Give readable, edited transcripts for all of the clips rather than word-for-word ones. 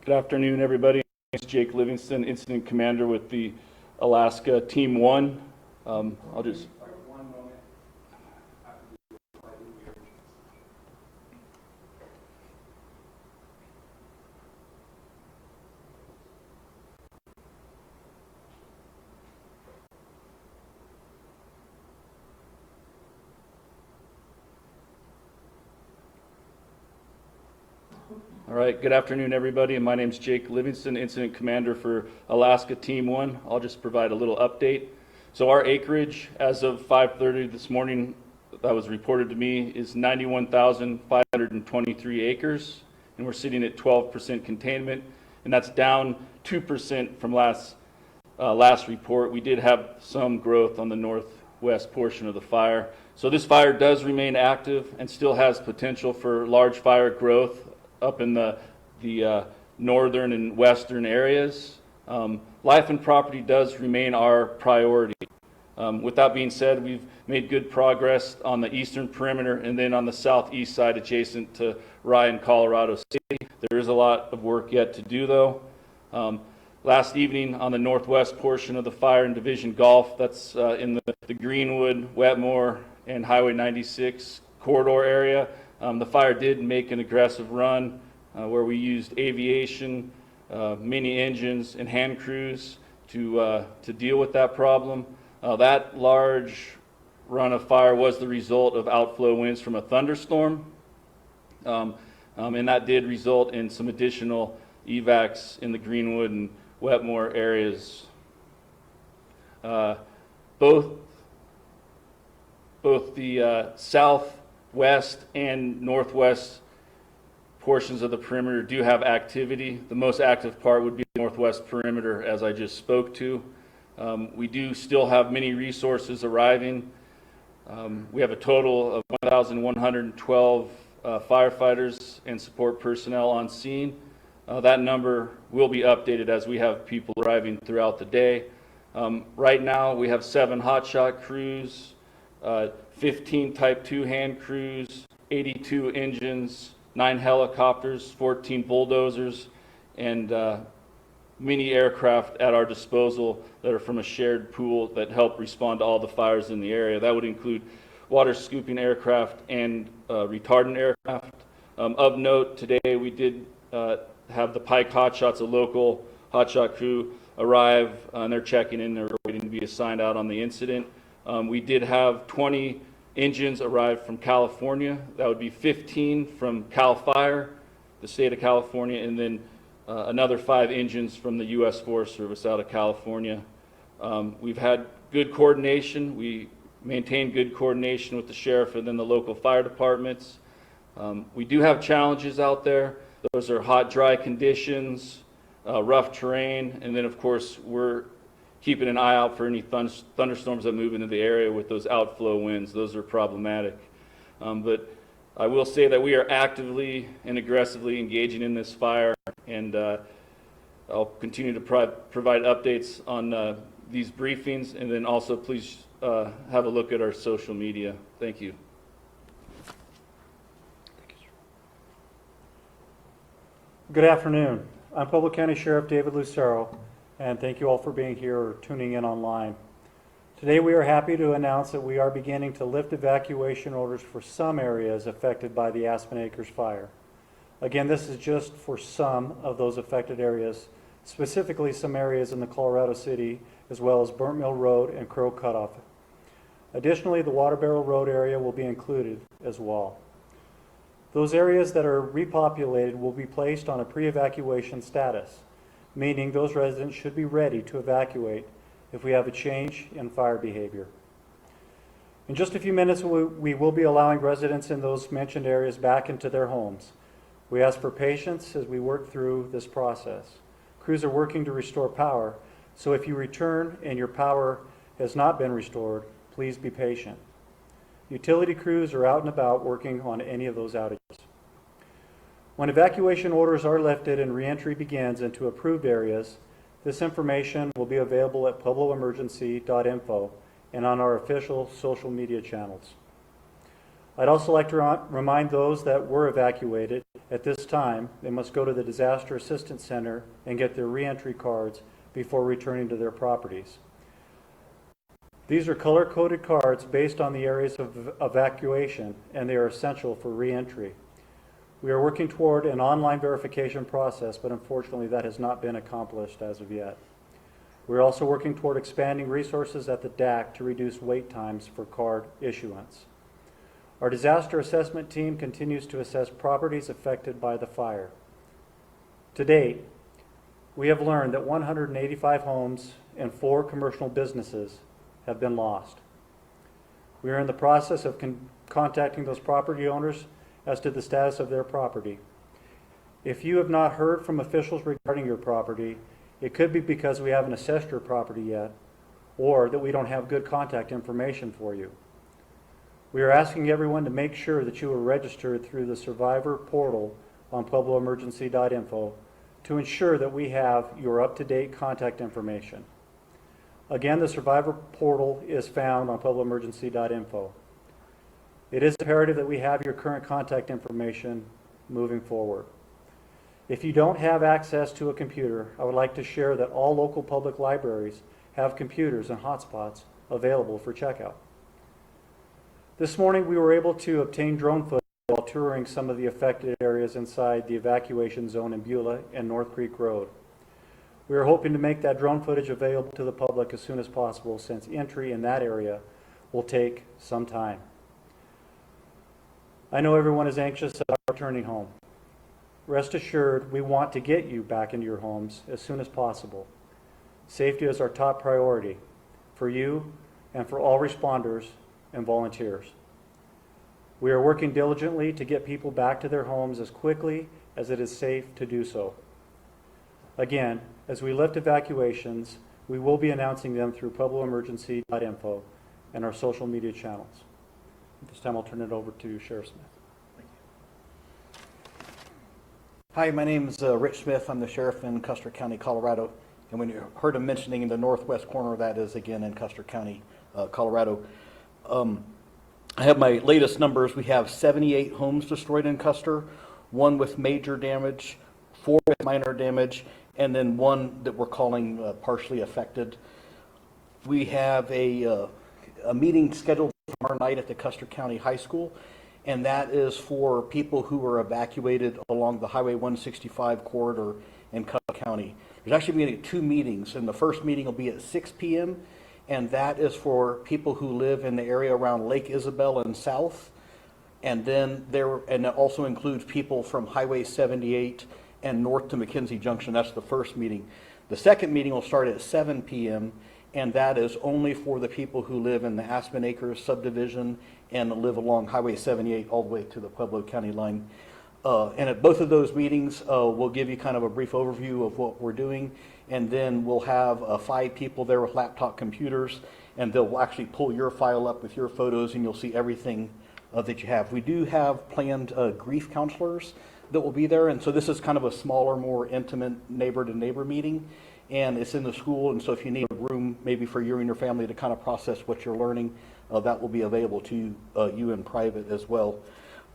Good afternoon, everybody. My name is Jake Livingston, Incident Commander with the Alaska Team 1. I'll just... All right, good afternoon, everybody. My name is Jake Livingston, Incident Commander for Alaska Team 1. I'll just provide a little update. So our acreage as of 5:30 this morning that was reported to me is 91,523 acres, and we're sitting at 12% containment, and that's down 2% from last report. We did have some growth on the northwest portion of the fire. So this fire does remain active and still has potential for large fire growth up in the northern and western areas. Life and property does remain our priority. With that being said, we've made good progress on the eastern perimeter and then on the southeast side adjacent to Rye, Colorado City. There is a lot of work yet to do though. Last evening on the northwest portion of the fire in Division Gulf, that's in the Greenwood, Wetmore, and Highway 96 corridor area, the fire did make an aggressive run where we used aviation, mini engines, and hand crews to deal with that problem. That large run of fire was the result of outflow winds from a thunderstorm, and that did result in some additional evacs in the Greenwood and Wetmore areas. Both the southwest and northwest portions of the perimeter do have activity. The most active part would be the northwest perimeter, as I just spoke to. We do still have many resources arriving. We have a total of 1,112 firefighters and support personnel on scene. That number will be updated as we have people arriving throughout the day. Right now we have 7 hotshot crews, 15 Type 2 hand crews, 82 engines, 9 helicopters, 14 bulldozers, and mini aircraft at our disposal that are from a shared pool that help respond to all the fires in the area. That would include water scooping aircraft and retardant aircraft. Of note, today we did have the Pike Hotshots, a local hotshot crew, arrive, and they're checking in. They're waiting to be assigned out on the incident. We did have 20 engines arrive from California. That would be 15 from CAL FIRE, the state of California, and then another 5 engines from the U.S. Forest Service out of California. We've had good coordination. We maintain good coordination with the sheriff and then the local fire departments. We do have challenges out there. Those are hot, dry conditions, rough terrain, and then of course we're keeping an eye out for any thunderstorms that move into the area with those outflow winds. Those are problematic. But I will say that we are actively and aggressively engaging in this fire, and I'll continue to provide updates on these briefings, and then also please have a look at our social media. Thank you. Good afternoon. I'm Beulah County Sheriff David Lucero, and thank you all for being here or tuning in online. Today we are happy to announce that we are beginning to lift evacuation orders for some areas affected by the Aspen Acres fire. Again, this is just for some of those affected areas, specifically some areas in the Colorado City, as well as Burnt Mill Road and Crow Cutoff. Additionally, the Water Barrel Road area will be included as well. Those areas that are repopulated will be placed on a pre-evacuation status, meaning those residents should be ready to evacuate if we have a change in fire behavior. In just a few minutes, we will be allowing residents in those mentioned areas back into their homes. We ask for patience as we work through this process. Crews are working to restore power, so if you return and your power has not been restored, please be patient. Utility crews are out and about working on any of those outages. When evacuation orders are lifted and reentry begins into approved areas, this information will be available at puebloemergency.info and on our official social media channels. I'd also like to remind those that were evacuated at this time, they must go to the Disaster Assistance Center and get their reentry cards before returning to their properties. These are color-coded cards based on the areas of evacuation, and they are essential for reentry. We are working toward an online verification process, but unfortunately that has not been accomplished as of yet. We're also working toward expanding resources at the DAC to reduce wait times for card issuance. Our disaster assessment team continues to assess properties affected by the fire. To date, we have learned that 185 homes and 4 commercial businesses have been lost. We are in the process of contacting those property owners as to the status of their property. If you have not heard from officials regarding your property, it could be because we haven't assessed your property yet, or that we don't have good contact information for you. We are asking everyone to make sure that you are registered through the Survivor portal on puebloemergency.info to ensure that we have your up-to-date contact information. Again, the Survivor portal is found on puebloemergency.info. It is imperative that we have your current contact information moving forward. If you don't have access to a computer, I would like to share that all local public libraries have computers and hotspots available for checkout. This morning we were able to obtain drone footage while touring some of the affected areas inside the evacuation zone in Beulah and North Creek Road. We are hoping to make that drone footage available to the public as soon as possible, since entry in that area will take some time. I know everyone is anxious about returning home. Rest assured, we want to get you back into your homes as soon as possible. Safety is our top priority for you and for all responders and volunteers. We are working diligently to get people back to their homes as quickly as it is safe to do so. Again, as we lift evacuations, we will be announcing them through puebloemergency.info and our social media channels. At this time, I'll turn it over to Sheriff Smith. Hi, my name is Rich Smith. I'm the sheriff in Kuster County, Colorado. And when you heard him mentioning in the northwest corner, that is again in Kuster County, Colorado. I have my latest numbers. We have 78 homes destroyed in Kuster, 1 with major damage, 4 with minor damage, and then 1 that we're calling partially affected. We have a meeting scheduled tomorrow night at the Kuster County High School, and that is for people who were evacuated along the Highway 165 corridor in Kuster County. There's actually going to be 2 meetings, and the first meeting will be at 6 p.m., and that is for people who live in the area around Lake Isabel and south, and then and it also includes people from Highway 78 and north to McKenzie Junction. That's the first meeting. The second meeting will start at 7 p.m., and that is only for the people who live in the Aspen Acres subdivision and live along Highway 78 all the way to the Pueblo County line. And at both of those meetings, we'll give you kind of a brief overview of what we're doing, and then we'll have 5 people there with laptop computers, and they'll actually pull your file up with your photos, and you'll see everything that you have. We do have planned grief counselors that will be there, and so this is kind of a smaller, more intimate neighbor-to-neighbor meeting, and it's in the school, and so if you need a room maybe for you and your family to kind of process what you're learning, that will be available to you in private as well.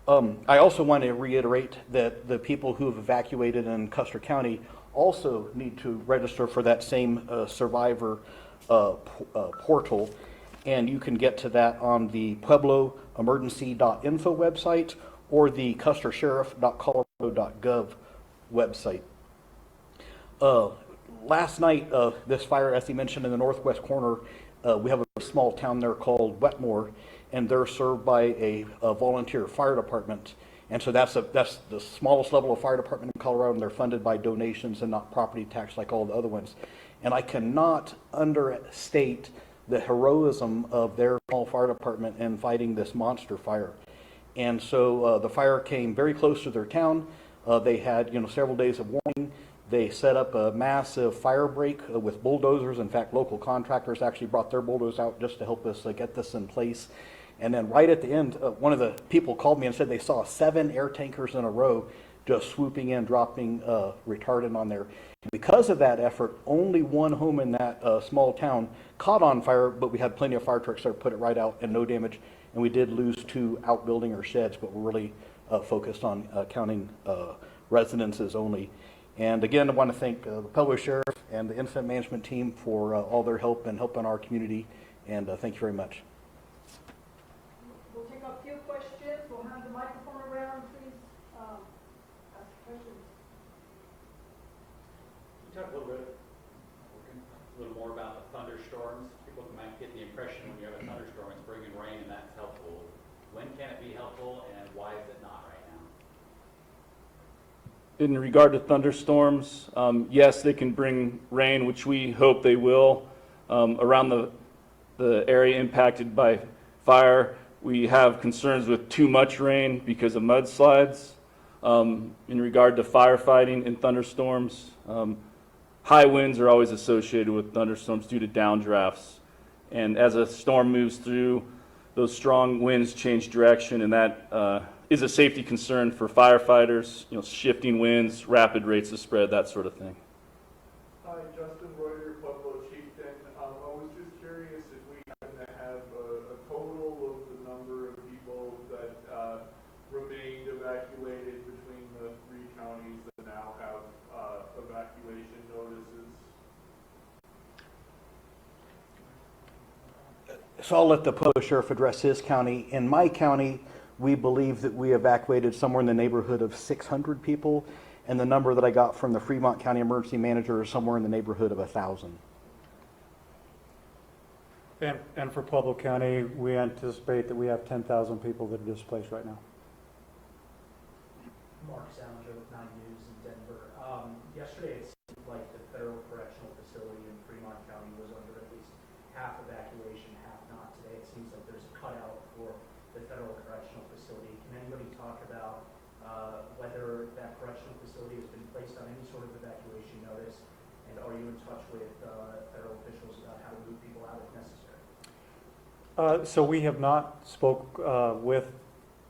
I also want to reiterate that the people who have evacuated in Kuster County also need to register for that same Survivor portal, and you can get to that on the puebloemergency.info website or the custersheriff.colorado.gov website. Last night, this fire, as he mentioned, in the northwest corner, we have a small town there called Wetmore, and they're served by a volunteer fire department. And so that's the smallest level of fire department in Colorado, and they're funded by donations and not property tax like all the other ones. And I cannot understate the heroism of their small fire department in fighting this monster fire. And so the fire came very close to their town. They had several days of warning. They set up a massive fire break with bulldozers. In fact, local contractors actually brought their bulldozers out just to help us get this in place. And then right at the end, one of the people called me and said they saw 7 air tankers in a row just swooping in, dropping retardant on there. Because of that effort, only 1 home in that small town caught on fire, but we had plenty of fire trucks there to put it right out and no damage. and we did lose 2 outbuilding or sheds, but we're really focused on counting residences only. And again, I want to thank the Pueblo Sheriff and the incident management team for all their help and helping our community, and thank you very much. We'll take a few questions. We'll hand the microphone around. Please ask questions. Can you talk a little more about the thunderstorms? People might get the impression when you have a thunderstorm, it's bringing rain, and that's helpful. When can it be helpful, and why is it not right now? In regard to thunderstorms, yes, they can bring rain, which we hope they will. Around the area impacted by fire, we have concerns with too much rain because of mudslides. In regard to firefighting in thunderstorms, high winds are always associated with thunderstorms due to downdrafts. And as a storm moves through, those strong winds change direction, and that is a safety concern for firefighters, shifting winds, rapid rates of spread, that sort of thing. Hi, Justin Reuter, Pueblo Chieftain. I was just curious if we happen to have a total of the number of people that remained evacuated between the 3 counties that now have evacuation notices. So I'll let the Pueblo Sheriff address his county. In my county, we believe that we evacuated somewhere in the neighborhood of 600 people, and the number that I got from the Fremont County Emergency Manager is somewhere in the neighborhood of 1,000. And for Pueblo County, we anticipate that we have 10,000 people that are displaced right now. Mark Salinger with 9 News in Denver. Yesterday, it seemed like the federal correctional facility in Fremont County was under at least half evacuation, half not. Today, it seems like there's a cutout for the federal correctional facility. Can anybody talk about whether that correctional facility has been placed on any sort of evacuation notice? And are you in touch with federal officials about how to move people out if necessary? So we have not spoke with,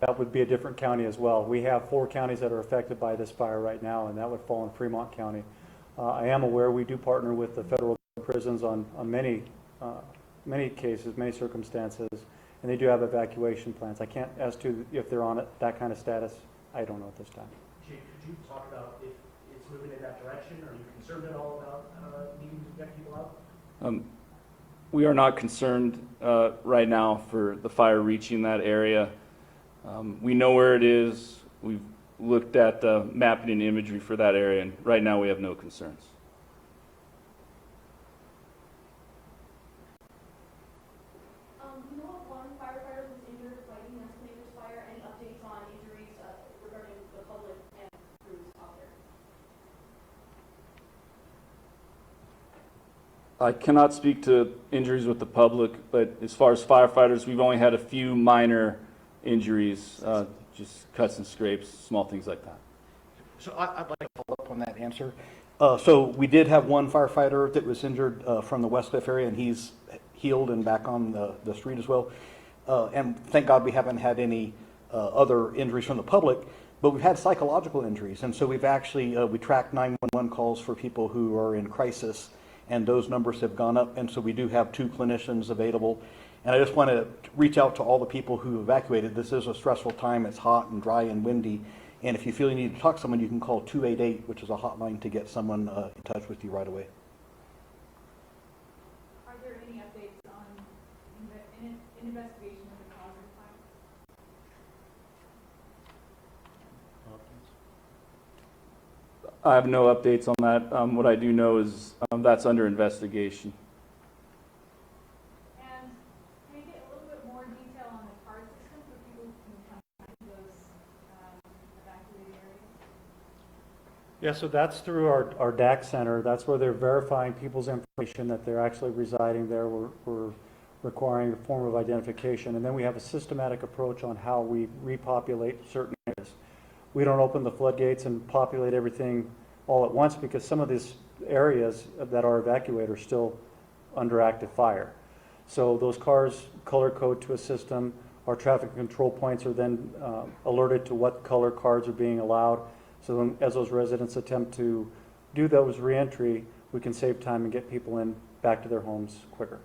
that would be a different county as well. We have 4 counties that are affected by this fire right now, and that would fall in Fremont County. I am aware we do partner with the federal prisons on many cases, many circumstances, and they do have evacuation plans. I can't, as to if they're on that kind of status, I don't know at this time. Could you talk about if it's moving in that direction? Are you concerned at all about needing to get people out? We are not concerned right now for the fire reaching that area. We know where it is. We've looked at the mapping and imagery for that area, and right now we have no concerns. We know of 1 firefighter who's injured fighting the Aspen Acres Fire. Any updates on injuries regarding the public and crews out there? I cannot speak to injuries with the public, but as far as firefighters, we've only had a few minor injuries, just cuts and scrapes, small things like that. So I'd like to follow up on that answer. So we did have 1 firefighter that was injured from the Westcliff area, and he's healed and back on the street as well. And thank God we haven't had any other injuries from the public, but we've had psychological injuries. And so we've actually, we tracked 911 calls for people who are in crisis, and those numbers have gone up. And so we do have 2 clinicians available. And I just want to reach out to all the people who evacuated. This is a stressful time. It's hot and dry and windy. And if you feel you need to talk to someone, you can call 288, which is a hotline to get someone in touch with you right away. Are there any updates on an investigation of the cause of the fire? I have no updates on that. What I do know is that's under investigation. And can we get a little bit more detail on the card system so people can come to those evacuated areas? Yeah, so that's through our DAC center. That's where they're verifying people's information that they're actually residing there. We're requiring a form of identification. And then we have a systematic approach on how we repopulate certain areas. We don't open the floodgates and populate everything all at once because some of these areas that are evacuated are still under active fire. So those cars color code to a system. Our traffic control points are then alerted to what color cars are being allowed. So then as those residents attempt to do those reentry, we can save time and get people in back to their homes quicker.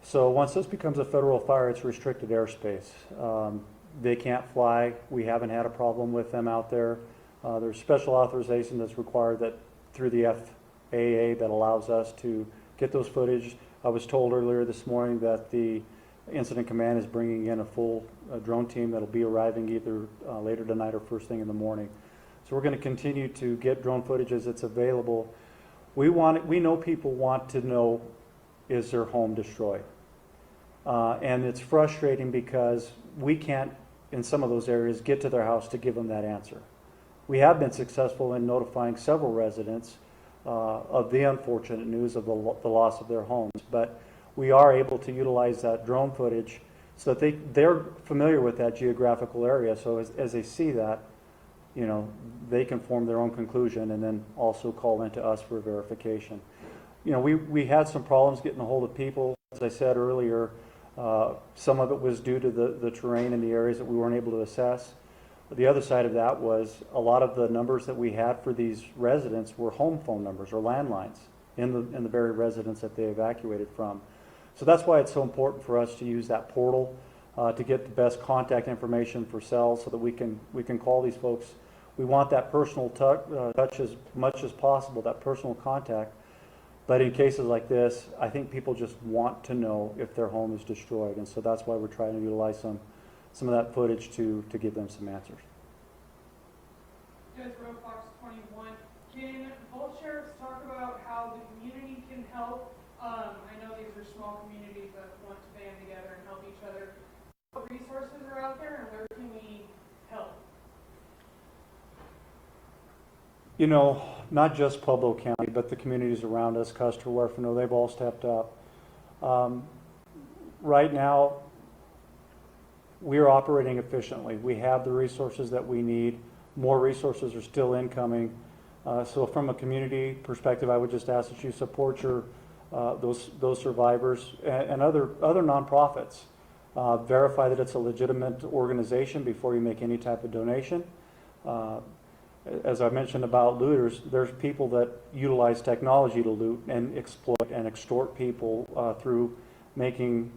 So once this becomes a federal fire, it's restricted airspace. They can't fly. We haven't had a problem with them out there. There's special authorization that's required that through the FAA that allows us to get those footage. I was told earlier this morning that the Incident Command is bringing in a full drone team that'll be arriving either later tonight or first thing in the morning. So we're going to continue to get drone footage as it's available. We know people want to know, is their home destroyed? And it's frustrating because we can't, in some of those areas, get to their house to give them that answer. We have been successful in notifying several residents of the unfortunate news of the loss of their homes, but we are able to utilize that drone footage so that they're familiar with that geographical area. So as they see that, you know, they can form their own conclusion and then also call into us for verification. You know, we had some problems getting a hold of people. As I said earlier, some of it was due to the terrain in the areas that we weren't able to assess. But the other side of that was a lot of the numbers that we had for these residents were home phone numbers or landlines in the very residence that they evacuated from. So that's why it's so important for us to use that portal to get the best contact information for cells so that we can call these folks. We want that personal touch as much as possible, that personal contact. But in cases like this, I think people just want to know if their home is destroyed, and so that's why we're trying to utilize some of that footage to give them some answers. Judge Fox 21. Can both sheriffs talk about how the community can help? I know these are small communities that want to band together and help each other. What resources are out there and where can we help? You know, not just Pueblo County, but the communities around us, Kuster, Warfano, they've all stepped up. Right now, we're operating efficiently. We have the resources that we need. More resources are still incoming. So from a community perspective, I would just ask that you support those survivors and other nonprofits. Verify that it's a legitimate organization before you make any type of donation. As I mentioned about looters, there's people that utilize technology to loot and exploit and extort people through making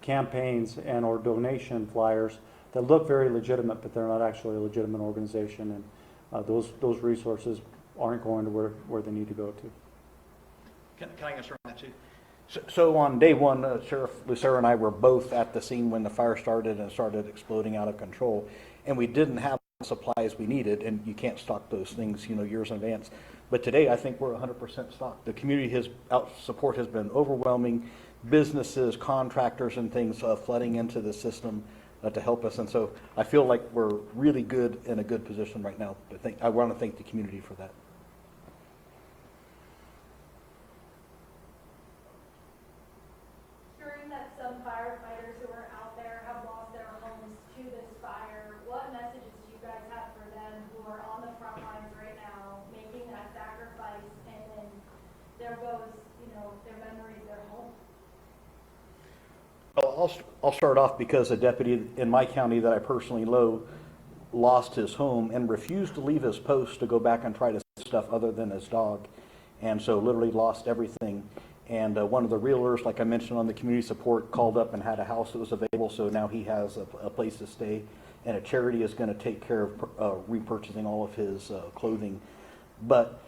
campaigns and or donation flyers that look very legitimate, but they're not actually a legitimate organization, and those resources aren't going to where they need to go to. Can I answer on that too? So on day one, Sheriff Lucero and I were both at the scene when the fire started and started exploding out of control, and we didn't have the supplies we needed, and you can't stock those things, years in advance. But today, I think we're 100% stocked. The community support has been overwhelming. Businesses, contractors, and things flooding into the system to help us, and so I feel like we're really good in a good position right now. I want to thank the community for that. Hearing that some firefighters who are out there have lost their homes to this fire, what messages do you guys have for them who are on the front lines right now, making that sacrifice, and then there goes, their memories, their home? Well, I'll start off because a deputy in my county that I personally know lost his home and refused to leave his post to go back and try to save stuff other than his dog, and so literally lost everything. And one of the realtors, like I mentioned on the community support, called up and had a house that was available, so now he has a place to stay, and a charity is going to take care of repurchasing all of his clothing. But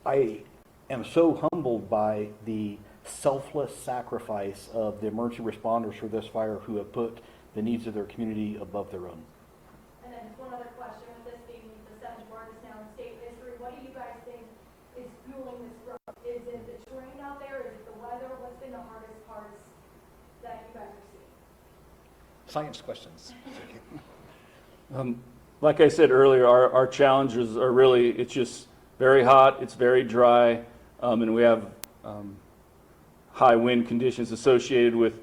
I am so humbled by the selfless sacrifice of the emergency responders for this fire who have put the needs of their community above their own. And then just one other question, with this being the seventh largest now in state history, what do you guys think is fueling this growth? Is it the terrain out there? Is it the weather? What's been the hardest parts that you guys are seeing? Science questions. Like I said earlier, our challenges are really, it's just very hot, it's very dry, and we have high wind conditions associated with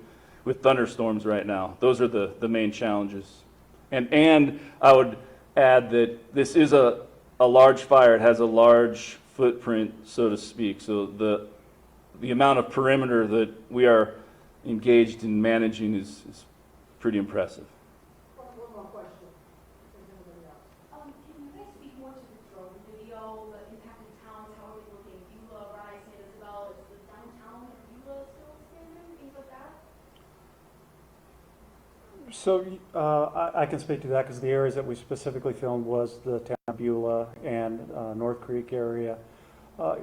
thunderstorms right now. Those are the main challenges. And I would add that this is a large fire. It has a large footprint, so to speak. So the amount of perimeter that we are engaged in managing is pretty impressive. One more question. Does anybody else? Can you guys speak more to the drone video, the impacted towns, how are they looking? Beulah, Rice, San Isabel, is the downtown of Beulah still standing? So I can speak to that because the areas that we specifically filmed was the town of Beulah and North Creek area. Uh,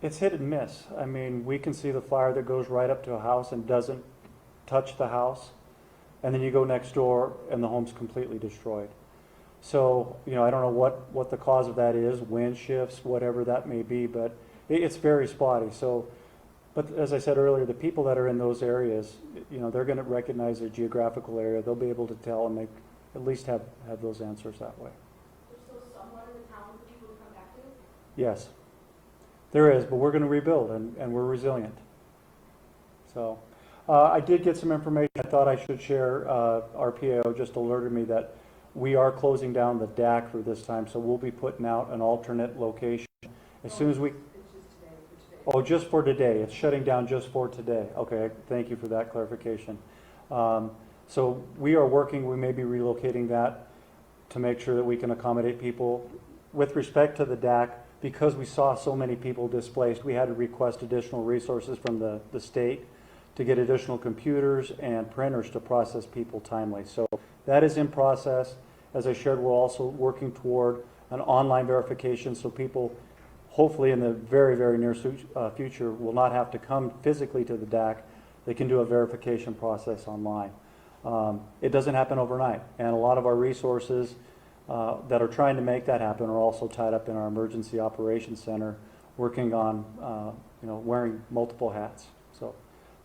It's hit and miss. I mean, we can see the fire that goes right up to a house and doesn't touch the house. And then you go next door and the home's completely destroyed. So, I don't know what the cause of that is, wind shifts, whatever that may be, but it's very spotty. So, but as I said earlier, the people that are in those areas, they're going to recognize their geographical area. They'll be able to tell and make, at least have those answers that way. There's still someone in the town for people to come back to? Yes, there is, but we're going to rebuild and we're resilient. So, I did get some information I thought I should share. Our PAO just alerted me that we are closing down the DAC for this time, so we'll be putting out an alternate location as soon as we. Oh, just for today. It's shutting down just for today. Okay, thank you for that clarification. So we are working, we may be relocating that to make sure that we can accommodate people. With respect to the DAC, because we saw so many people displaced, we had to request additional resources from the state to get additional computers and printers to process people timely. So that is in process. As I shared, we're also working toward an online verification so people, hopefully in the very, very near future, will not have to come physically to the DAC. They can do a verification process online. It doesn't happen overnight, and a lot of our resources that are trying to make that happen are also tied up in our emergency operations center, working on, wearing multiple hats. So,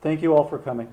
thank you all for coming.